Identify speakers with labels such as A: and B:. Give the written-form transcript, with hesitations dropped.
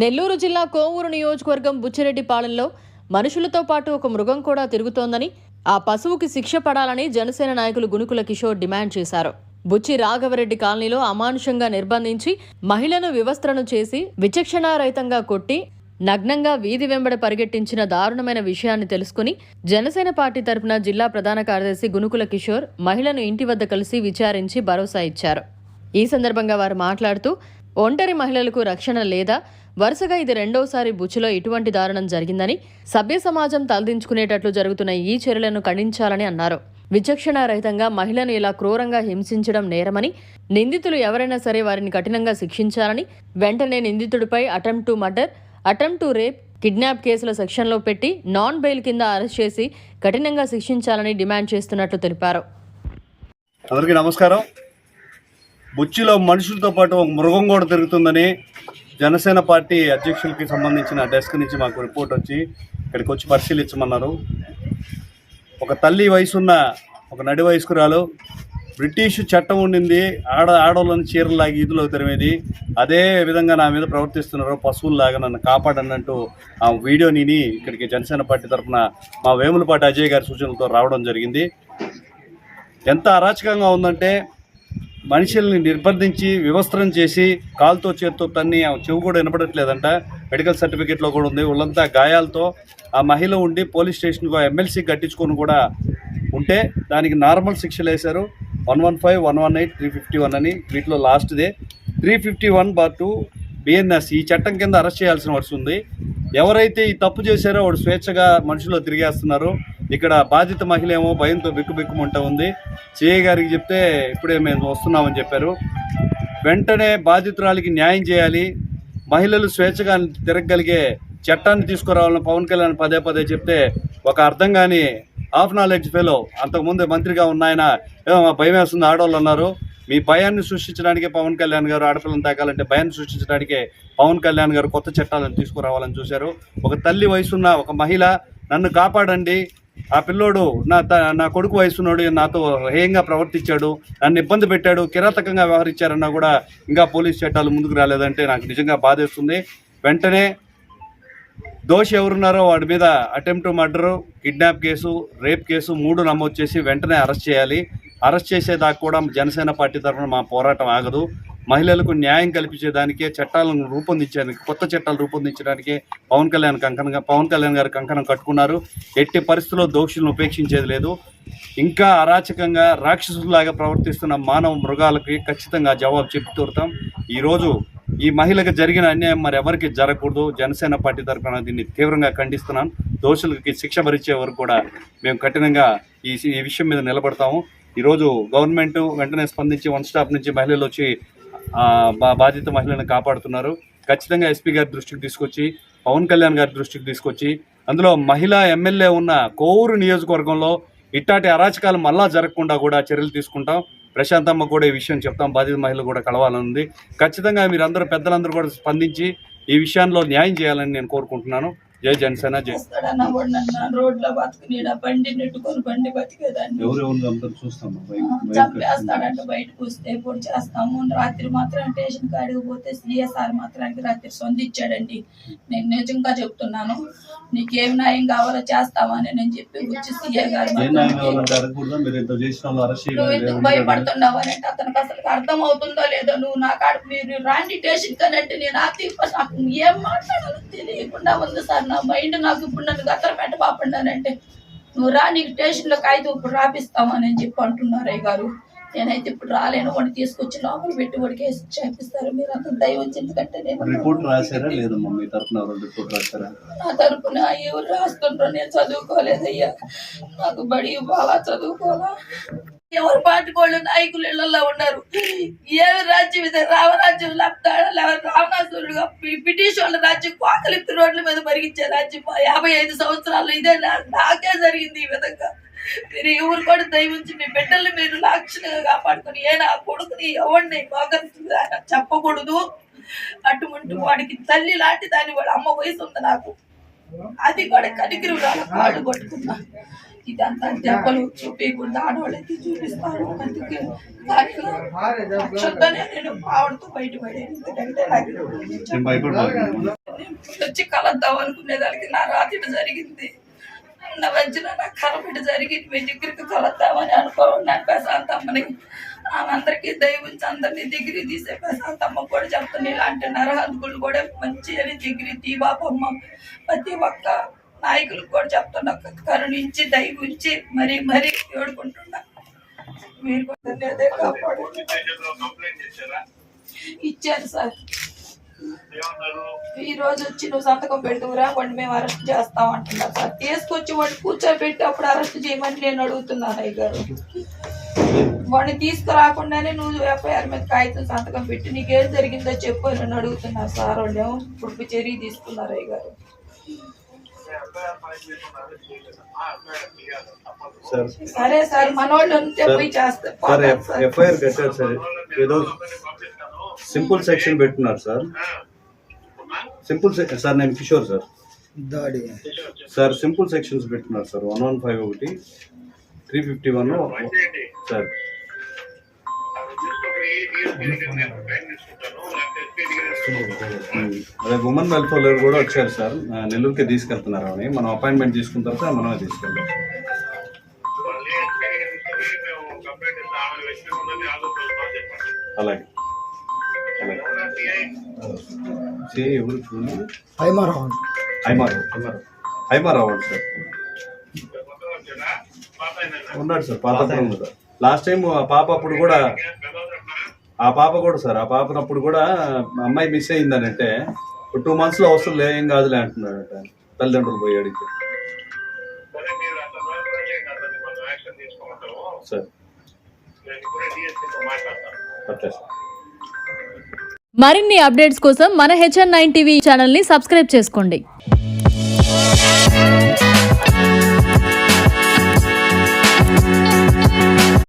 A: నెల్లూరు జిల్లా కోవూరు నియోజకవర్గం బుచ్చిరెడ్డిపాలెంలో మనుషులతో పాటు ఒక మృగం కూడా తిరుగుతోందని, ఆ పశువుకి శిక్ష పడాలని జనసేన నాయకులు గునుకుల కిషోర్ డిమాండ్ చేశారు. బుచ్చి రాఘవరెడ్డి కాలనీలో అమానుషంగా నిర్బంధించి మహిళను వివస్త్రను చేసి విచక్షణారహితంగా కొట్టి నగ్నంగా వీధి వెంబడ పరిగెట్టించిన దారుణమైన విషయాన్ని తెలుసుకుని జనసేన పార్టీ తరపున జిల్లా ప్రధాన కార్యదర్శి గునుకుల కిషోర్ మహిళను ఇంటి వద్ద కలిసి విచారించి భరోసా ఇచ్చారు. ఈ సందర్భంగా వారు మాట్లాడుతూ, ఒంటరి మహిళలకు రక్షణ లేదా, వరుసగా ఇది రెండోసారి బుచ్చిలో ఇటువంటి దారుణం జరిగిందని, సభ్య సమాజం తలదించుకునేటట్లు జరుగుతున్న ఈ చర్యలను ఖండించాలని అన్నారు. విచక్షణారహితంగా మహిళను ఇలా క్రూరంగా హింసించడం నేరమని, నిందితులు ఎవరైనా సరే వారిని కఠినంగా శిక్షించాలని, వెంటనే నిందితుడిపై attempt to murder, attempt to rape, kidnap కేసుల సెక్షన్లో పెట్టి నాన్ బెయిల్ కింద అరెస్ట్ చేసి కఠినంగా శిక్షించాలని డిమాండ్ చేస్తున్నట్లు తెలిపారు.
B: అందరికీ నమస్కారం. బుచ్చిలో మనుషులతో పాటు ఒక మృగం కూడా తిరుగుతుందని జనసేన పార్టీ అధ్యక్షులకి సంబంధించిన డెస్క్ నుంచి మాకు రిపోర్ట్ వచ్చి ఇక్కడికి వచ్చి పరిశీలించమన్నారు. ఒక తల్లి వయసున్న ఒక నడి వయస్కురాలు, బ్రిటిష్ చట్టం ఉండింది, ఆడవాళ్ళని చీరలాగి ఈదులో తరిమేది, అదే విధంగా నా మీద ప్రవర్తిస్తున్నారు, పశువుల్లాగా నన్ను కాపాడనంటూ ఆ వీడియో నేను ఇక్కడికి జనసేన పార్టీ తరఫున మా వేములపాటి అజయ్ గారి సూచనలతో రావడం జరిగింది. ఎంత అరాచకంగా ఉందంటే, మనుషుల్ని నిర్బంధించి వివస్త్రం చేసి కాలుతో చేత్తో తన్ని, చెవు కూడా వినపడట్లేదంట, మెడికల్ సర్టిఫికేట్లో కూడా ఉంది, వాళ్ళంతా గాయాలతో ఆ మహిళ ఉండి పోలీస్ స్టేషన్కు ఎమ్మెల్సీ కట్టించుకొని కూడా ఉంటే దానికి నార్మల్ శిక్షలు వేశారు. 115, 118, 351 అని. వీటిలో లాస్ట్దే 351/2 BNS ఈ చట్టం కింద అరెస్ట్ చేయాల్సిన వర్షం ఉంది. ఎవరైతే ఈ తప్పు చేశారో వాడు స్వేచ్ఛగా మనుషుల్లో తిరిగేస్తున్నారు. ఇక్కడ బాధిత మహిళ ఏమో భయంతో బిక్కుబిక్కుమంటూ ఉంది. సిఐ గారికి చెప్తే ఇప్పుడే మేము వస్తున్నామని చెప్పారు. వెంటనే బాధితురాలికి న్యాయం చేయాలి, మహిళలు స్వేచ్ఛగా తిరగగలిగే చట్టాన్ని తీసుకురావాలని పవన్ కళ్యాణ్ పదే పదే చెప్తే ఒక అర్థం కాని హాఫ్ నాలెడ్జ్ ఫెలో, అంతకుముందు మంత్రిగా ఉన్నాయన ఏమో భయం వేస్తుంది ఆడవాళ్ళు అన్నారు. మీ భయాన్ని సృష్టించడానికే పవన్ కళ్యాణ్ గారు, ఆడపిల్లని తాకాలంటే భయాన్ని సృష్టించడానికే పవన్ కళ్యాణ్ గారు కొత్త చట్టాలను తీసుకురావాలని చూశారు. ఒక తల్లి వయసున్న ఒక మహిళ, నన్ను కాపాడండి, ఆ పిల్లోడు నా కొడుకు వయసున్నోడు నాతో హేయంగా ప్రవర్తించాడు, నన్ను ఇబ్బంది పెట్టాడు, కిరాతకంగా వ్యవహరించారన్నా కూడా ఇంకా పోలీస్ చట్టాలు ముందుకు రాలేదంటే నాకు నిజంగా బాధేస్తుంది. వెంటనే దోషి ఎవరున్నారో వాడి మీద attempt to murder, kidnap case, rape case 3 నమోదు చేసి వెంటనే అరెస్ట్ చేయాలి. అరెస్ట్ చేసేదాకా కూడా జనసేన పార్టీ తరఫున మా పోరాటం ఆగదు. మహిళలకు న్యాయం కల్పించేదానికే చట్టాలను రూపొందించడానికి, కొత్త చట్టాలు రూపొందించడానికే పవన్ కళ్యాణ్ గారు కంకణం కట్టుకున్నారు. ఎట్టి పరిస్థితుల్లో దోషులను ఉపేక్షించేది లేదు. ఇంకా అరాచకంగా రాక్షసులాగా ప్రవర్తిస్తున్న మానవ మృగాలకి ఖచ్చితంగా జవాబు చెప్పి తీరుతాం. ఈరోజు ఈ మహిళకు జరిగిన అన్యాయం మరి ఎవరికి జరగకూడదు. జనసేన పార్టీ తరఫున దీన్ని తీవ్రంగా ఖండిస్తున్నాం. దోషులకి శిక్ష భరించే వరకు కూడా మేము కఠినంగా ఈ విషయం మీద నిలబడతాము. ఈరోజు గవర్నమెంట్ వెంటనే స్పందించి 1 స్టాప్ నుంచి మహిళలు వచ్చి బాధిత మహిళలను కాపాడుతున్నారు. ఖచ్చితంగా ఎస్పీ గారి దృష్టికి తీసుకొచ్చి, పవన్ కళ్యాణ్ గారి దృష్టికి తీసుకొచ్చి, అందులో మహిళా ఎమ్మెల్యే ఉన్న కోవూరు నియోజకవర్గంలో ఇట్లాంటి అరాచకాలు మళ్ళా జరగకుండా కూడా చర్యలు తీసుకుంటాం. ప్రశాంతమ్మ కూడా ఈ విషయం చెప్తాం, బాధిత మహిళలు కూడా కలవాలనుంది. ఖచ్చితంగా మీరందరూ పెద్దలందరూ కూడా స్పందించి ఈ విషయంలో న్యాయం చేయాలని నేను కోరుకుంటున్నాను. జై జనసేన, జై.
C: రోడ్లో బతుకుని బండి నెట్టుకొని బండి బతికేదాన్ని చంపేస్తాడంటే బయటకు వస్తే పొడి చేస్తాము. రాత్రి మాత్రం స్టేషన్ కాడికి పోతే సిఎస్ఆర్ మాత్రానికి రాత్రి సొందిచ్చాడండి. నేను నిజంగా చెప్తున్నాను, నీకేం న్యాయం కావాలో చేస్తామని నేను చెప్పి వచ్చి సీఏ గారు ఎందుకు భయపడుతున్నావు అని అంటే అతనికి అసలు అర్థం అవుతుందో లేదో. నువ్వు నా కాడ మీరు రాండి స్టేషన్ కనంటే నేను ఆ తీర్పు నాకు ఏం మాట్లాడాలో తెలియకుండా ఉంది సార్. నా మైండ్ నాకు ఇప్పుడు నన్ను గత్తర పెట్ట పాపండానంటే, నువ్వు రా, నీకు స్టేషన్లో కాగితం ఇప్పుడు రాపిస్తామని చెప్పి అంటున్నారు అయ్య గారు. నేనైతే ఇప్పుడు రాలేను, వాడిని తీసుకొచ్చి లోపల పెట్టి వాడికి వేసి చేపిస్తారు. మీరు అంత దైవం ఎందుకంటే నా తరపున ఎవరు రాస్తుంటారో నేను చదువుకోలేదయ్యా. నాకు బడి బాగా చదువుకోవాలా. ఎవరు పాటుకోళ్ళు నాయకులు ఇళ్లలో ఉన్నారు. ఏమి రాజ్యం ఇదే, రామరాజ్యం రావణాసురుడుగా బ్రిటిష్ వాళ్ళ రాజ్యం కోకలిప్పి రోడ్ల మీద మరిగించే రాజ్యం 55 సంవత్సరాలు ఇదే నాకే జరిగింది. ఈ విధంగా మీరు ఎవరు కూడా దయవుంచి మీ బిడ్డల్ని మీరు లాక్షణంగా కాపాడుకుని, నా కొడుకుని ఎవరిని చెప్పకూడదు. అటువంటి వాడికి తల్లి లాంటి దాన్ని వాడు అమ్మ వయసు ఉంది నాకు, అది కూడా కనికిరి కాళ్ళు కొట్టుకున్నా. ఇదంతా దెబ్బలు చూపించకుండా ఆడవాళ్ళకి చూపిస్తాను. అందుకే నేను ఆవిడతో బయటపడేది. ఎందుకంటే వచ్చి కలద్దాం అనుకునేదానికి నా రాత్రి జరిగింది. నా మధ్యలో నా కరపెట్టి జరిగింది. మీ దగ్గరికి కలద్దామని అనుకోన్నాను ప్రశాంతమ్మని. అందరికీ దయవుంచి అందరినీ దగ్గరికి తీసే ప్రశాంతమ్మ కూడా చెప్తాను. ఇలాంటి నరహంతుకులు కూడా మంచి అని దగ్గర దీబాపమ్మ ప్రతి ఒక్క నాయకులకు కూడా చెప్తున్నా, కరుణించి దయవుంచి మరీ మరీ ఏడుకుంటున్నా. మీరు కూడా లేదే కాపాడు. ఇచ్చాను సార్. ఈ రోజు వచ్చి నువ్వు సంతకం పెడుతురా వాడిని మేము అరెస్ట్ చేస్తాం అంటున్నారు సార్. తీసుకొచ్చి వాడిని కూర్చోబెట్టి అప్పుడు అరెస్ట్ చేయమని నేను అడుగుతున్నాను అయ్య గారు. వాడిని తీసుకురాకుండానే నువ్వు ఎఫ్ఐఆర్ మీద కాగితం సంతకం పెట్టి నీకేం జరిగిందో చెప్పు అని అడుగుతున్నారు సార్. వాళ్ళు ఇప్పుడు చర్య తీసుకున్నారు అయ్య గారు. సరే సార్ మనోళ్ళు ఉంటే పోయి చేస్తారు.
B: ఎఫ్ఐఆర్ కట్టారు సార్. ఏదో సింపుల్ సెక్షన్ పెట్టున్నారు సార్. సింపుల్ సార్ నేను Kishore sir. Sir simple sections పెట్టున్నారు సార్. 115 ఒకటి 351 సార్. అదే ఉమెన్ వెల్ఫేర్ కూడా వచ్చారు సార్. నెల్లూరుకి తీసుకెళ్తున్నారు అని మనం అపాయింట్మెంట్ తీసుకున్న తర్వాత మనమే తీసుకెళ్తాం. అలాగే ఎవరు చూడండి. హైమారావు సార్ ఉన్నాడు సార్. పాత లాస్ట్ టైం ఆ పాప అప్పుడు కూడా సార్ ఆ పాపనప్పుడు కూడా అమ్మాయి మిస్ అయిందనంటే 2 months లో అవసరం ఏం కాదులే అంటున్నాడట తల్లిదండ్రులు పోయి అడిగితే. సార్ అట్లా సార్.
A: మరిన్ని అప్డేట్స్ కోసం మన HN9 టీవీ ఛానల్ని సబ్స్క్రైబ్ చేసుకోండి.